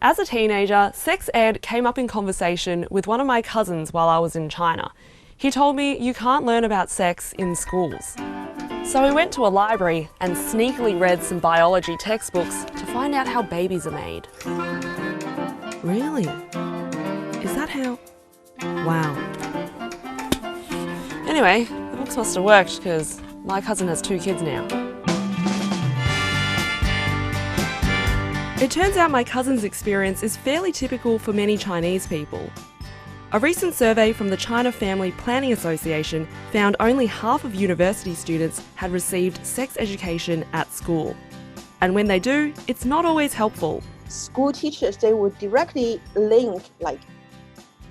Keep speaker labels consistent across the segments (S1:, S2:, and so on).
S1: As a teenager, sex ed came up in conversation with one of my cousins while I was in China. He told me you can't learn about sex in schools. So we went to a library and sneakily read some biology textbooks to find out how babies are made. Really? Is that how? Wow. Anyway, the books must have worked because my cousin has 2 kids now. It turns out my cousin's experience is fairly typical for many Chinese people. A recent survey from the China Family Planning Association found only half of university students had received sex education at school. And when they do, it's not always helpful.
S2: School teachers, they would directly link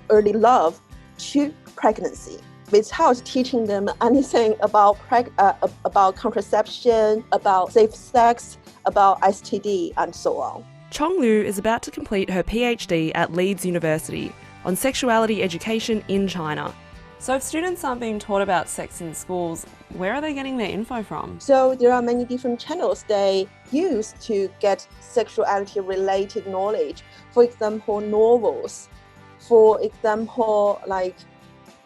S2: early love to pregnancy without teaching them anything about contraception, about safe sex, about STD, and so on.
S1: Chong Liu is about to complete her PhD at Leeds University on sexuality education in China. So if students aren't being taught about sex in schools, where are they getting their info from?
S2: So there are many different channels they use to get sexuality-related knowledge. For example, novels. For example,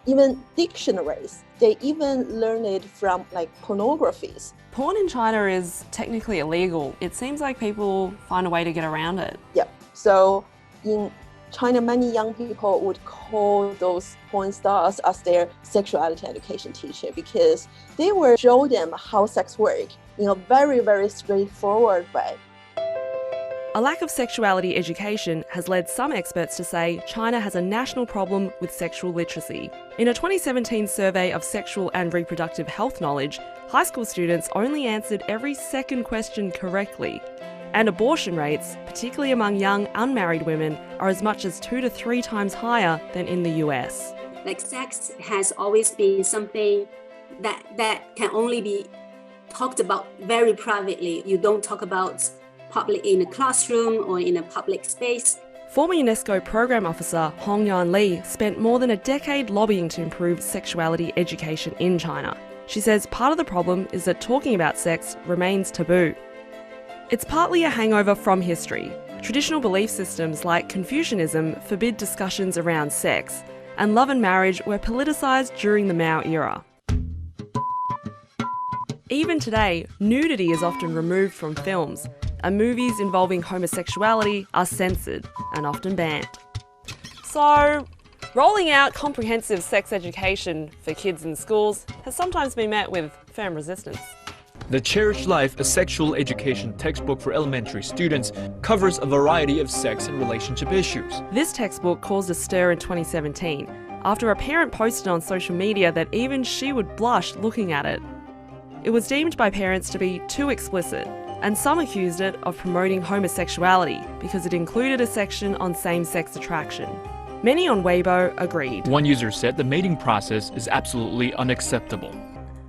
S2: even dictionaries. They even learn it from pornographies.
S1: Porn in China is technically illegal. It seems like people find a way to get around it.
S2: Yeah. So in China, many young people would call those porn stars as their sexuality education teacher because they will show them how sex works in a very, very straightforward way.
S1: A lack of sexuality education has led some experts to say China has a national problem with sexual literacy. In a 2017 survey of sexual and reproductive health knowledge, high school students only answered every second question correctly. And abortion rates, particularly among young unmarried women, are as much as 2 to 3 times higher than in the US.
S3: Sex has always been something that can only be talked about very privately. You don't talk about public in a classroom or in a public space.
S1: Former UNESCO Program Officer Hong Yan Li spent more than a decade lobbying to improve sexuality education in China. She says part of the problem is that talking about sex remains taboo. It's partly a hangover from history. Traditional belief systems like Confucianism forbid discussions around sex, and love and marriage were politicised during the Mao era. Even today, nudity is often removed from films, and movies involving homosexuality are censored and often banned. So, rolling out comprehensive sex education for kids in schools has sometimes been met with firm resistance.
S4: The Cherished Life, a sexual education textbook for elementary students, covers a variety of sex and relationship issues.
S1: This textbook caused a stir in 2017 after a parent posted on social media that even she would blush looking at it. It was deemed by parents to be too explicit, and some accused it of promoting homosexuality because it included a section on same-sex attraction. Many on Weibo agreed.
S4: One user said the mating process is absolutely unacceptable.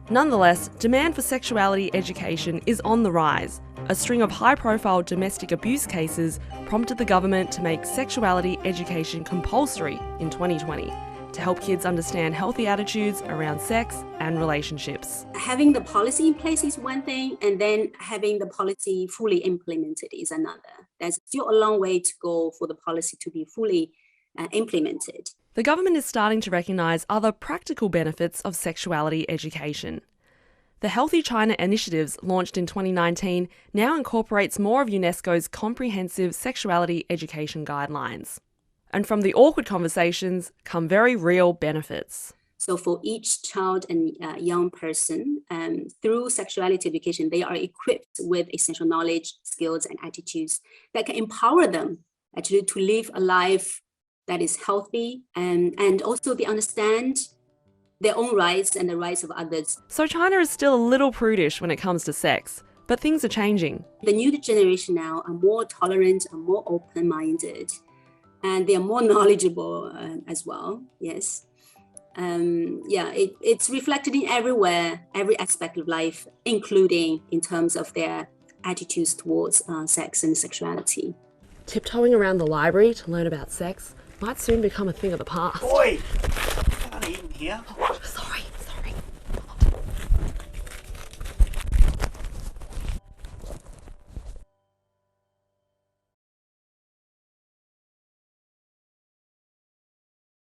S1: Nonetheless, demand for sexuality education is on the rise. A string of high-profile domestic abuse cases prompted the government to make sexuality education compulsory in 2020 to help kids understand healthy attitudes around sex and relationships.
S3: Having the policy in place is one thing, and then having the policy fully implemented is another. There's still a long way to go for the policy to be fully implemented.
S1: The government is starting to recognise other practical benefits of sexuality education. The Healthy China initiatives launched in 2019 now incorporates more of UNESCO's comprehensive sexuality education guidelines. And from the awkward conversations come very real benefits.
S3: So for each child and young person, through sexuality education, they are equipped with essential knowledge, skills, and attitudes that can empower them actually to live a life that is healthy, and also they understand their own rights and the rights of others.
S1: So China is still a little prudish when it comes to sex, but things are changing.
S3: The new generation now are more tolerant and more open-minded, and they are more knowledgeable as well, yes. It's reflected in everywhere, every aspect of life, including in terms of their attitudes towards sex and sexuality.
S1: Tiptoeing around the library to learn about sex might soon become a thing of the past.
S5: Oi! Can't eat in here.